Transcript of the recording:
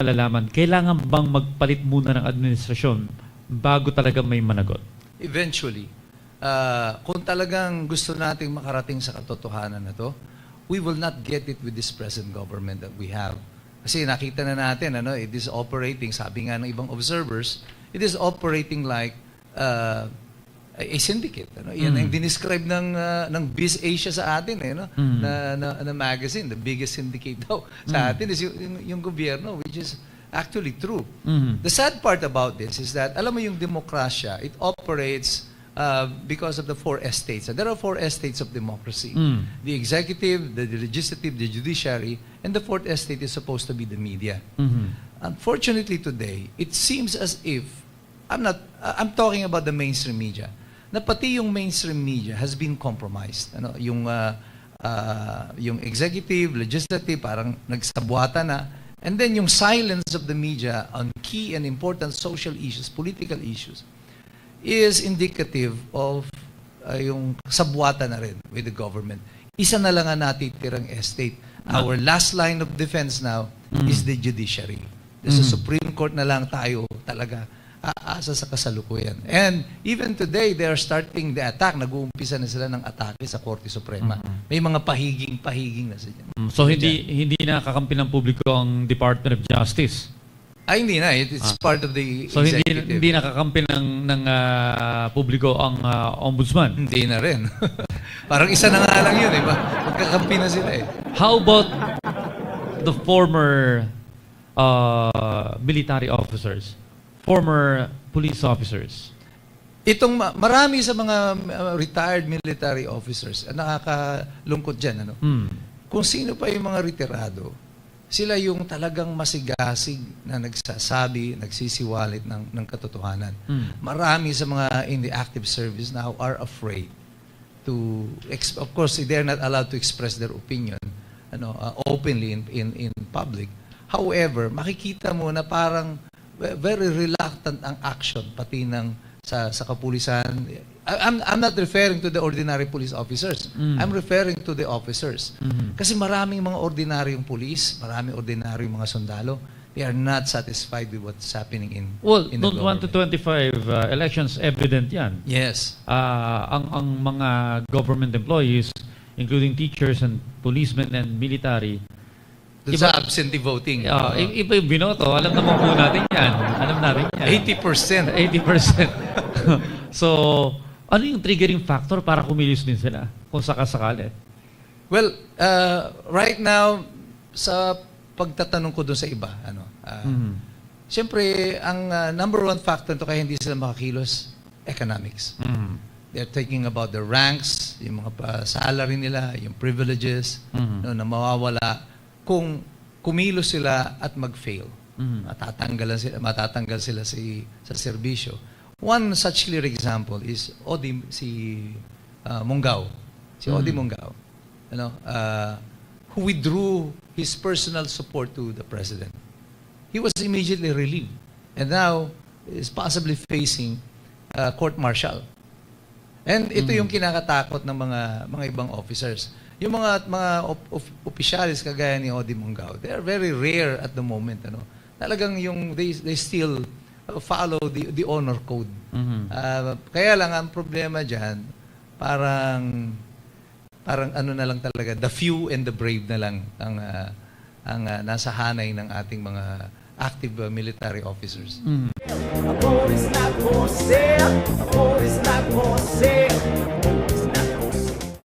nalalaman, kailangan bang magpalit muna ng administrasyon bago talaga may managot? Eventually, kung talagang gusto nating makarating sa katotohanan na to, we will not get it with this present government that we have. Kasi nakita na natin, it is operating, sabi nga ng ibang observers, it is operating like a syndicate. Yan ang dinescribe ng Biz Asia sa atin, na magazine. The biggest syndicate daw sa atin is yung gobyerno, which is actually true. The sad part about this is that, alam mo yung demokrasya, it operates because of the 4 estates. There are 4 estates of democracy. The executive, the legislative, the judiciary, and the 4th estate is supposed to be the media. Unfortunately today, it seems as if, I'm talking about the mainstream media, na pati yung mainstream media has been compromised. Yung executive, legislative, parang nagsabwata na. And then yung silence of the media on key and important social issues, political issues, is indicative of yung sabwata na rin with the government. Isa na lang ang natitirang estate. Our last line of defense now is the judiciary. Sa Supreme Court na lang tayo talaga aasa sa kasalukuyan. And even today, they are starting the attack. Nag-uumpisa na sila ng atake sa Korte Suprema. May mga pahiging na sila. So hindi nakakampi ng publiko ang Department of Justice? Ay, hindi na. It's part of the so executive. hindi nakakampi ng publiko ang ombudsman? Hindi na rin. Parang isa na nga lang yun. Magkakampi na sila eh. How about the former military officers? Former police officers? Itong marami sa mga retired military officers, nakakalungkot dyan. Kung sino pa yung mga retirado, sila yung talagang masigasig na nagsasabi, nagsisiwalit ng katotohanan. Marami sa mga in the active service now are afraid to, of course, they're not allowed to express their opinion openly in public. However, makikita mo na parang very reluctant ang action pati sa kapulisan. I'm not referring to the ordinary police officers. I'm referring to the officers. Kasi maraming mga ordinaryong police, maraming ordinaryong mga sundalo, they are not satisfied with what's happening in the government. 1 to 25 elections, evident yan. Yes. Ang mga government employees, including teachers and policemen and military, Sa absentee voting. Iba yung binoto. Alam naman po natin yan. Alam natin yan. 80%. 80%. So, ano yung triggering factor para kumilos din sila kung sakasakali? Well, right now, sa pagtatanong ko doon sa iba, siyempre, ang number 1 factor to kaya hindi sila makakilos, economics. They're thinking about the ranks, yung mga salary nila, yung privileges, na mawawala kung kumilos sila at mag-fail. Matatanggal sila sa serbisyo. One such clear example is Mungao. Si Odi Mungao. Who withdrew his personal support to the president. He was immediately relieved. And now is possibly facing court-martial. And ito yung kinakatakot ng mga ibang officers. Yung mga opisyalis kagaya ni Odi Mungao, they are very rare at the moment. Talagang they still follow the honor code. Kaya lang ang problema diyan, parang na lang talaga, the few and the brave na lang ang nasa hanay ng ating mga active military officers.